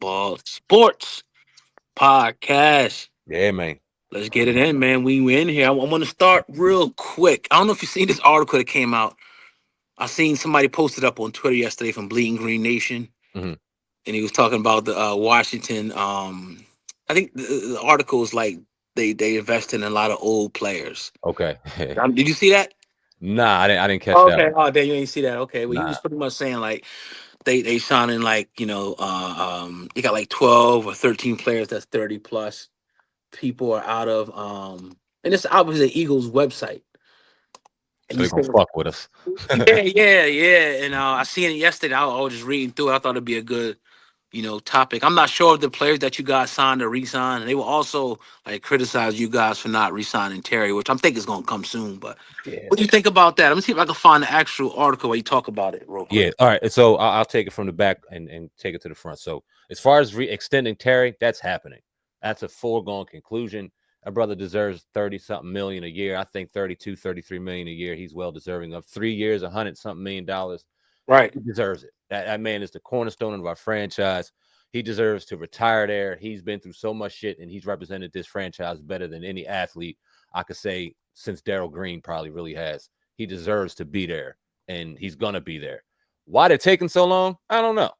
Football Sports Podcast. Yeah, man. Let's get it in, man. We in here. I want to start real quick. I don't know if you've seen this article that came out. I seen somebody posted up on Twitter yesterday from Bleeding Green Nation, Hmm. and he was talking about the Washington. I think the article is like they invest in a lot of old players. Okay. Did you see that? Nah, I didn't catch that Okay. one. Oh, damn, you ain't see that. Okay. Well, he was Nah. pretty much saying like they signing like you got like 12 or 13 players that's 30 plus. People are out of and it's obviously the Eagles website. And So he they gonna said, fuck with us. yeah. And I seen it yesterday. I was just reading through it. I thought it'd be a good, topic. I'm not sure of the players that you guys signed or re-signed. And they will also like criticize you guys for not re-signing Terry, which I'm thinking is gonna come soon. But Yeah. what do you think about that? Let me see if I can find the actual article where you talk about it real quick. Yeah. All right. So I'll take it from the back and take it to the front. So as far as extending Terry, that's happening. That's a foregone conclusion. Our brother deserves 30 something million a year. I think 32, 33 million a year. He's well deserving of 3 years, 100 something $1 million. Right. He deserves it. That man is the cornerstone of our franchise. He deserves to retire there. He's been through so much shit, and he's represented this franchise better than any athlete I could say since Daryl Green probably really has. He deserves to be there, and he's gonna be there. Why they're taking so long? I don't know.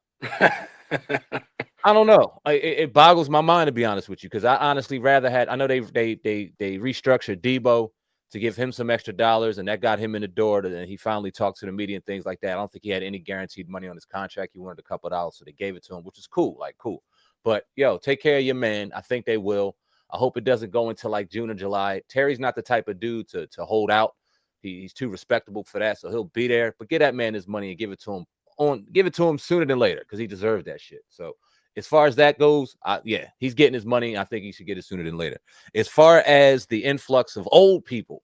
I don't know. It boggles my mind to be honest with you, because I honestly rather had. I know they restructured Deebo to give him some extra dollars, and that got him in the door. And he finally talked to the media and things like that. I don't think he had any guaranteed money on his contract. He wanted a couple of dollars, so they gave it to him, which is cool. Like cool. But yo, take care of your man. I think they will. I hope it doesn't go into like June or July. Terry's not the type of dude to hold out. He's too respectable for that, so he'll be there. But get that man his money and give it to him sooner than later because he deserves that shit. So as far as that goes, yeah, he's getting his money. I think he should get it sooner than later. As far as the influx of old people,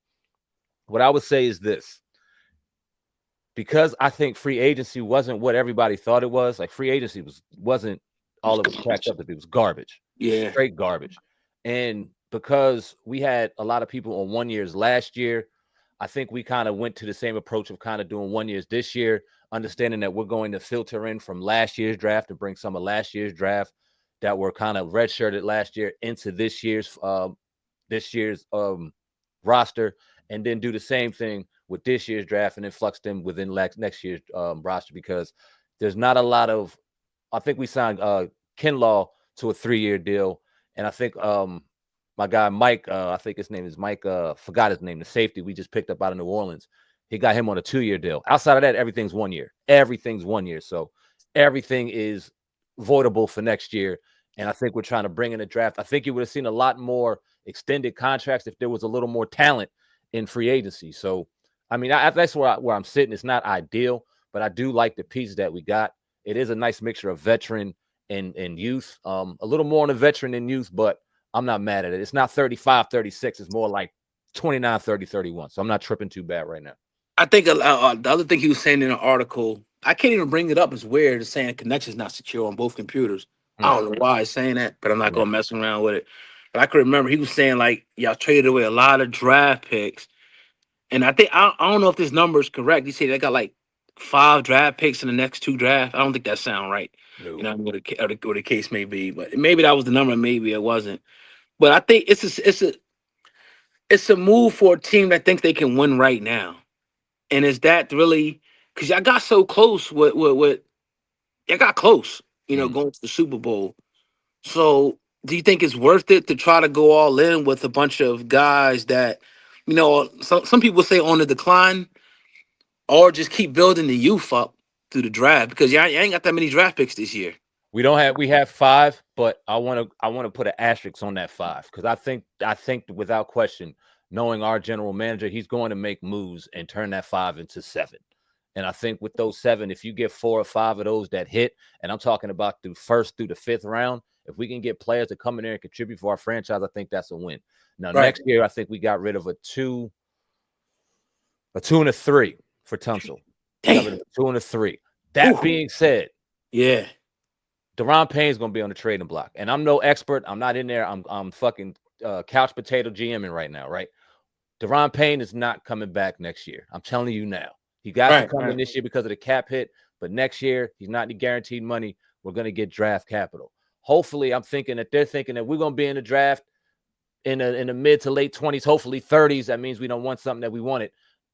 what I would say is this. Because I think free agency wasn't what everybody thought it was. Like free agency wasn't all it was cracked up to be. It was garbage, Yeah. straight garbage. And because we had a lot of people on 1 years last year, I think we kind of went to the same approach of kind of doing 1 years this year, understanding that we're going to filter in from last year's draft to bring some of last year's draft that were kind of redshirted last year into this year's roster, and then do the same thing with this year's draft and then flux them within next year's roster, because there's not a lot of. I think we signed Kinlaw to a 3-year deal, and I think my guy Mike, I think his name is Mike. Forgot his name. The safety we just picked up out of New Orleans. He got him on a 2-year deal. Outside of that, everything's 1 year. Everything's 1 year. So everything is voidable for next year. And I think we're trying to bring in a draft. I think you would have seen a lot more extended contracts if there was a little more talent in free agency. So, I mean, that's where I'm sitting. It's not ideal, but I do like the pieces that we got. It is a nice mixture of veteran and youth. A little more on the veteran than youth, but I'm not mad at it. It's not 35, 36. It's more like 29, 30, 31. So I'm not tripping too bad right now. I think the other thing he was saying in an article, I can't even bring it up. It's weird. It's saying connection's not secure on both computers. I Mm, don't know why he's saying that, but I'm not yeah. gonna mess around with it. But I can remember he was saying like y'all traded away a lot of draft picks, and I think I don't know if this number is correct. He said they got like 5 draft picks in the next 2 drafts. I don't think that sounds right. No. What the case may be, but maybe that was the number. Maybe it wasn't. But I think it's a move for a team that thinks they can win right now. And is that really because y'all got so close with y'all got close, Mm. going to the Super Bowl. So do you think it's worth it to try to go all in with a bunch of guys that, some people say on the decline, or just keep building the youth up through the draft because y'all ain't got that many draft picks this year. We have 5, but I want to put an asterisk on that 5 because I think without question, knowing our general manager, he's going to make moves and turn that 5 into 7. And I think with those 7, if you get 4 or 5 of those that hit, and I'm talking about through first through the 5th round, if we can get players to come in there and contribute for our franchise, I think that's a win. Now Right. next year, I think we got rid of a 2 and a 3 for Tunsil. We got rid Damn. of a 2 and a 3. That Ooh. being said, Yeah. Deron Payne's gonna be on the trading block, and I'm no expert. I'm not in there. I'm fucking couch potato GMing right now, right? Deron Payne is not coming back next year. I'm telling you now. He got to Right. come in Right. this year because of the cap hit, but next year he's not the guaranteed money. We're gonna get draft capital. hopefully I'm thinking that they're thinking that we're going to be in the draft in the mid to late 20s, hopefully 30s. That means we don't want something that we wanted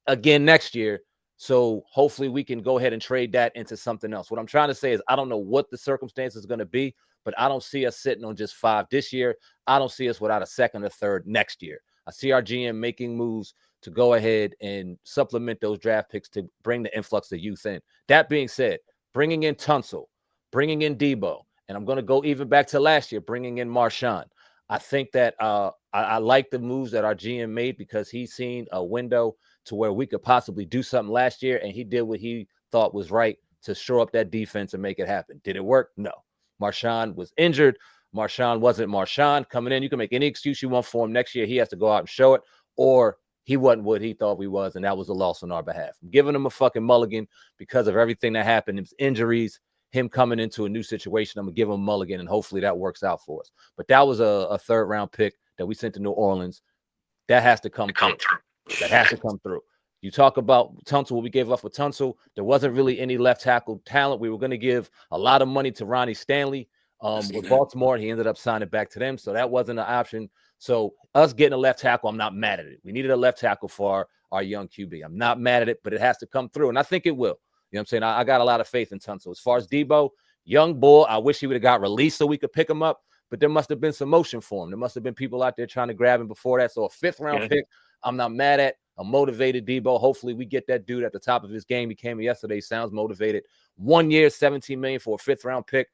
again next year. So hopefully we can go ahead and trade that into something else. What I'm trying to say is I don't know what the circumstances is going to be, but I don't see us sitting on just 5 this year. I don't see us without a second or third next year. I see our GM making moves to go ahead and supplement those draft picks to bring the influx of youth in. That being said, bringing in Tunsil, bringing in Deebo, and I'm going to go even back to last year, bringing in Marshon. I think that I like the moves that our GM made because he's seen a window to where we could possibly do something last year, and he did what he thought was right to shore up that defense and make it happen. Did it work? No. Marshon was injured. Marshon wasn't Marshon coming in. You can make any excuse you want for him next year. He has to go out and show it, or he wasn't what he thought he was, and that was a loss on our behalf. I'm giving him a fucking mulligan because of everything that happened, his injuries, him coming into a new situation. I'm gonna give him a mulligan, and hopefully that works out for us. But that was a third round pick that we sent to New Orleans. That has to come through. That has to come through. You talk about Tunsil, what we gave up for Tunsil. There wasn't really any left tackle talent. We were going to give a lot of money to Ronnie Stanley with Baltimore, and he ended up signing back to them. So that wasn't an option. So us getting a left tackle, I'm not mad at it. We needed a left tackle for our young QB. I'm not mad at it, but it has to come through, and I think it will. You know what I'm saying? I got a lot of faith in Tunsil. As far as Deebo, young bull, I wish he would have got released so we could pick him up, but there must have been some motion for him. There must have been people out there trying to grab him before that. So a fifth-round pick, I'm not mad at. A motivated Deebo. Hopefully we get that dude at the top of his game. He came yesterday. Sounds motivated. 1 year, $17 million for a fifth-round pick.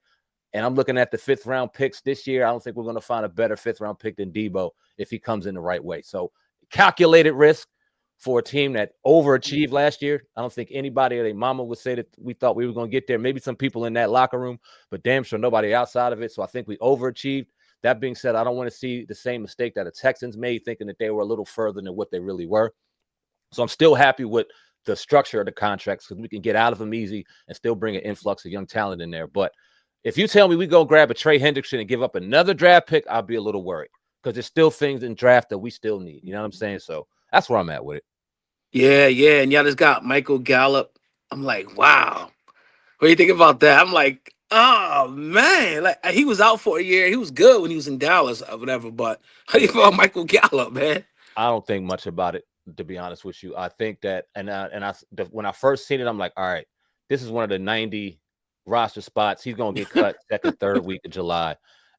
And I'm looking at the fifth-round picks this year. I don't think we're going to find a better fifth-round pick than Deebo if he comes in the right way. So calculated risk for a team that overachieved last year. I don't think anybody or their mama would say that we thought we were going to get there. Maybe some people in that locker room, but damn sure nobody outside of it. So I think we overachieved. That being said, I don't want to see the same mistake that the Texans made, thinking that they were a little further than what they really were. So I'm still happy with the structure of the contracts because we can get out of them easy and still bring an influx of young talent in there. But if you tell me we go grab a Trey Hendrickson and give up another draft pick, I'll be a little worried because there's still things in draft that we still need. You know what I'm saying? So that's where I'm at with it. Yeah. And y'all just got Michael Gallup. I'm like, wow. What do you think about that? I'm like, oh man, like he was out for a year. He was good when he was in Dallas or whatever. But how do you feel about Michael Gallup, man? I don't think much about it, to be honest with you. I think that, when I first seen it, I'm like, all right, this is one of the 90 roster spots. He's gonna get cut second, third week of July,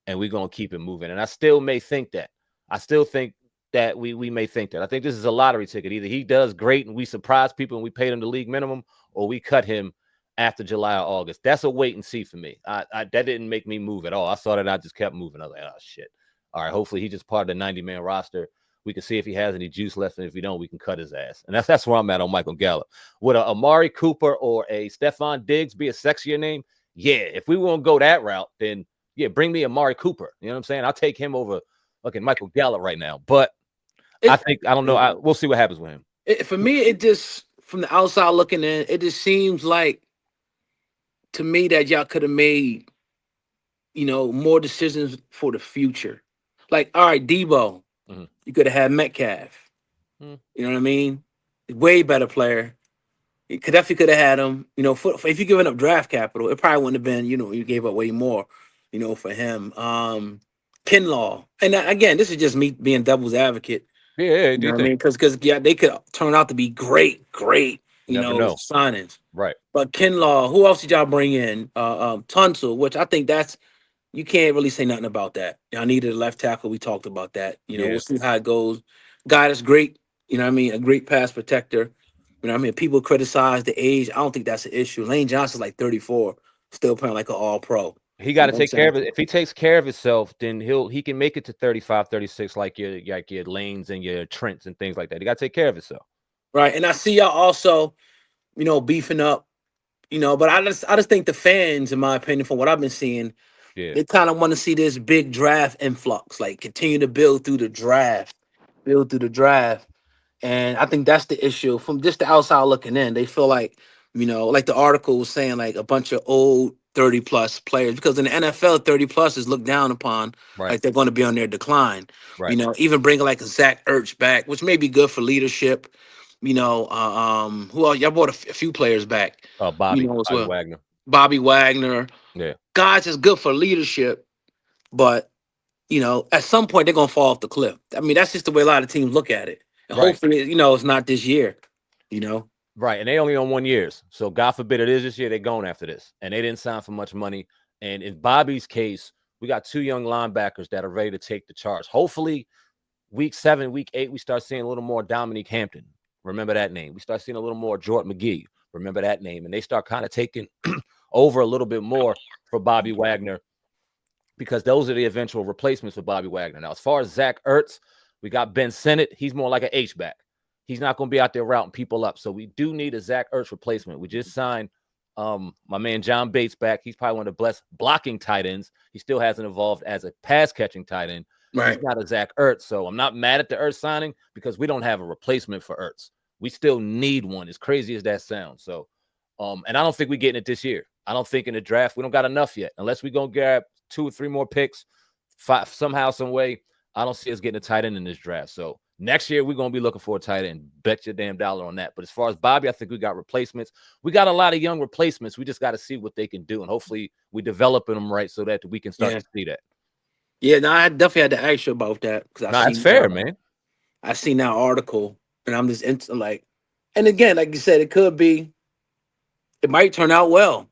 and we're gonna keep it moving. And I still may think that. I still think that we may think that. I think this is a lottery ticket. Either he does great and we surprise people and we paid him the league minimum, or we cut him after July or August. That's a wait and see for me. That didn't make me move at all. I saw that I just kept moving. I was like, oh shit. All right, hopefully he's just part of the 90-man roster. We can see if he has any juice left, and if we don't, we can cut his ass. And that's where I'm at on Michael Gallup. Would a Amari Cooper or a Stephon Diggs be a sexier name? Yeah. If we won't go that route, then yeah, bring me Amari Cooper. You know what I'm saying? I'll take him over fucking Michael Gallup right now. But I don't know. We'll see what happens with him. For me, it just from the outside looking in, it just seems like to me that y'all could have made, more decisions for the future. Like, all right, Debo, you could have had Metcalf. You know what I mean? Way better player. Definitely could have had him. If you're giving up draft capital, it probably wouldn't have been. You gave up way more. For him. Kinlaw, and again, this is just me being devil's advocate. Yeah, You do know you what I think? mean? Because they could turn out to be great. Never know. Signings. Right. But Kinlaw, who else did y'all bring in? Tunsil, which I think you can't really say nothing about that. Y'all needed a left tackle. We talked about that. Yeah. We'll see how it goes. Guy that's great. You know what I mean? A great pass protector. You know what I mean? People criticize the age. I don't think that's an issue. Lane Johnson's like 34, still playing like an all pro. He got to take care of it. If he takes care of himself, then he can make it to 35, 36 like your Lanes and your Trents and things like that. He got to take care of himself. Right. And I see y'all also, beefing up, but I just think the fans, in my opinion, from what I've been seeing, they kind of want to see this big draft influx, like continue to build through the draft. And I think that's the issue from just the outside looking in. They feel like, like the article was saying, like a bunch of old 30 plus players, because in the NFL, 30 plus is looked down upon, Right. like they're going to be on their decline. Right. Even bringing like a Zach Ertz back, which may be good for leadership. Who else? Y'all brought a few players back, Bobby as well. Wagner. Bobby Wagner. Yeah. Guys is good for leadership. but at some point they're gonna fall off the cliff. I mean, that's just the way a lot of teams look at it. And Right. hopefully, it's not this year. You know. Right. And they only on 1 years. So God forbid it is this year, they're going after this. And they didn't sign for much money. And in Bobby's case, we got two young linebackers that are ready to take the charge. Hopefully, week 7, week 8, we start seeing a little more Dominique Hampton. Remember that name. We start seeing a little more Jordan McGee. Remember that name. And they start kind of taking over a little bit more for Bobby Wagner, because those are the eventual replacements for Bobby Wagner. Now, as far as Zach Ertz, we got Ben Sinnott. He's more like an H-back. He's not going to be out there routing people up. So we do need a Zach Ertz replacement. We just signed my man John Bates back. He's probably one of the best blocking tight ends. He still hasn't evolved as a pass-catching tight end. Right. He's not a Zach Ertz. So I'm not mad at the Ertz signing because we don't have a replacement for Ertz. We still need one, as crazy as that sounds. So, and I don't think we're getting it this year. I don't think in the draft we don't got enough yet. Unless we're going to grab 2 or 3 more picks, somehow, some way, I don't see us getting a tight end in this draft. So next year, we're going to be looking for a tight end. Bet your damn dollar on that. But as far as Bobby, I think we got replacements. We got a lot of young replacements. We just got to see what they can do. And hopefully we developing them right so that we can start to see that. Yeah, no, I definitely had to ask you about that because No, that's fair, man. I seen that article and I'm just like, and again, like you said, it might turn out well,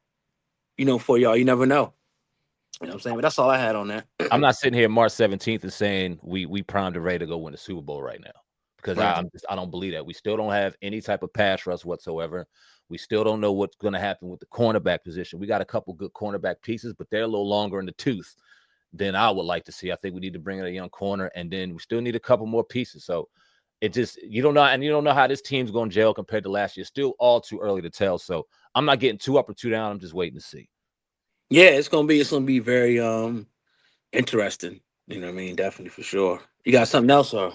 for y'all. You never know. You know what I'm saying? But that's all I had on that. I'm not sitting here March 17th and saying we primed and ready to go win the Super Bowl right now, because Right. I don't believe that. We still don't have any type of pass rush whatsoever. We still don't know what's going to happen with the cornerback position. We got a couple good cornerback pieces, but they're a little longer in the tooth than I would like to see. I think we need to bring in a young corner, and then we still need a couple more pieces. So it just, you don't know how this team's going to gel compared to last year. Still all too early to tell. So I'm not getting too up or too down. I'm just waiting to see. Yeah, it's gonna be very interesting. You know what I mean? Definitely for sure. You got something else, or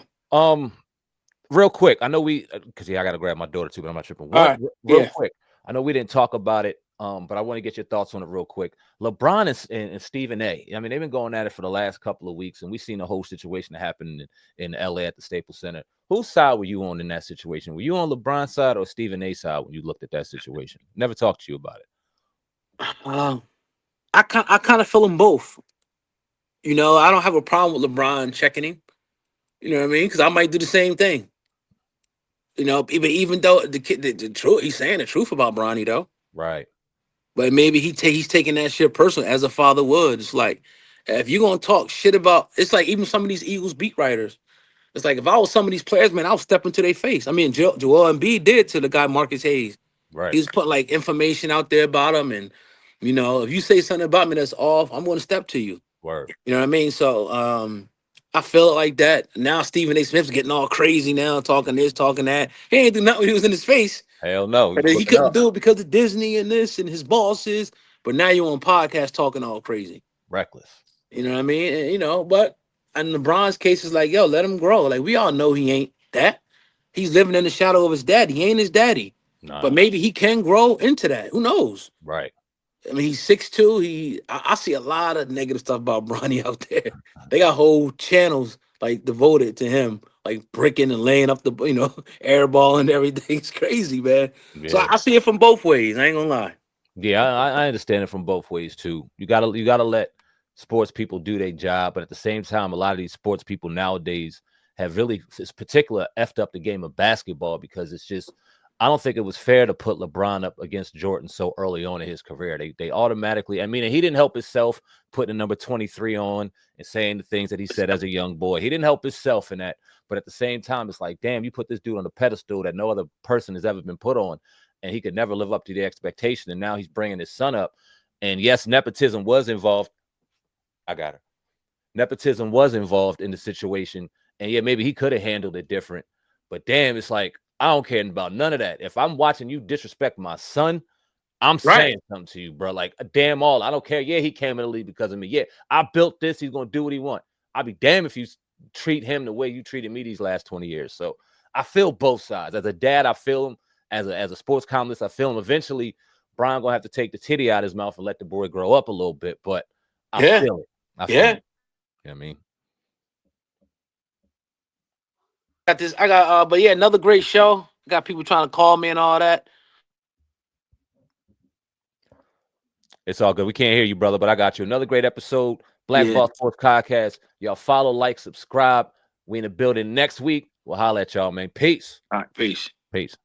Real quick, I know because I got to grab my daughter too, but I'm not tripping. all right? Real Yeah. quick, I know we didn't talk about it, but I want to get your thoughts on it real quick. LeBron and Stephen A. I mean, they've been going at it for the last couple of weeks, and we've seen the whole situation that happened in LA at the Staples Center. Whose side were you on in that situation? Were you on LeBron's side or Stephen A.'s side when you looked at that situation? Never talked to you about it. I kind of feel them both. I don't have a problem with LeBron checking him. You know what I mean? Because I might do the same thing. Even though the truth, he's saying the truth about Bronny though. Right. But maybe he's taking that shit personal as a father would. It's like if you're gonna talk shit about, it's like even some of these Eagles beat writers. It's like if I was some of these players, man, I'll step into their face. I mean, Joel Embiid did to the guy Marcus Hayes. Right. He was putting like information out there about him, and if you say something about me that's off, I'm going to step to you. Word. You know what I mean? So I feel it like that. Now Stephen A. Smith's getting all crazy now, talking this, talking that. He ain't do nothing when he was in his face. Hell no. But he couldn't do it because of Disney and this and his bosses. But now you're on podcast talking all crazy. Reckless. You know what I mean? And, but in LeBron's case, it's like, yo, let him grow. Like we all know he ain't that. He's living in the shadow of his daddy. He ain't his daddy. Nah. But maybe he can grow into that. Who knows? Right. I mean, he's 6'2". I see a lot of negative stuff about Bronny out there. They got whole channels like devoted to him, like bricking and laying up the, airball and everything. It's crazy, man. Yeah. So I see it from both ways. I ain't gonna lie. Yeah, I understand it from both ways too. You gotta let sports people do their job, but at the same time, a lot of these sports people nowadays have really, this particular effed up the game of basketball, because it's just, I don't think it was fair to put LeBron up against Jordan so early on in his career. They automatically, I mean, he didn't help himself putting number 23 on and saying the things that he said as a young boy. He didn't help himself in that. But at the same time, it's like, damn, you put this dude on a pedestal that no other person has ever been put on, and he could never live up to the expectation. And now he's bringing his son up. And yes, nepotism was involved. I got her. Nepotism was involved in the situation. And yeah, maybe he could have handled it different. But damn, it's like, I don't care about none of that. If I'm watching you disrespect my son, I'm saying something to you, bro. Like, damn all. I don't care. Yeah, he came in the league because of me. Yeah, I built this. He's going to do what he wants. I'll be damned if you treat him the way you treated me these last 20 years. So I feel both sides. As a dad, I feel him. As a sports columnist, I feel him. Eventually, Brian going to have to take the titty out of his mouth and let the boy grow up a little bit. But I feel it. I feel it. You know what I mean? Got this. I got but yeah, another great show. Got people trying to call me and all that. It's all good. We can't hear you, brother, but I got you. Another great episode. Black Yeah. Ball Sports Podcast. Y'all follow, like, subscribe. We in the building next week. We'll holler at y'all, man. Peace. All right. Peace. Peace.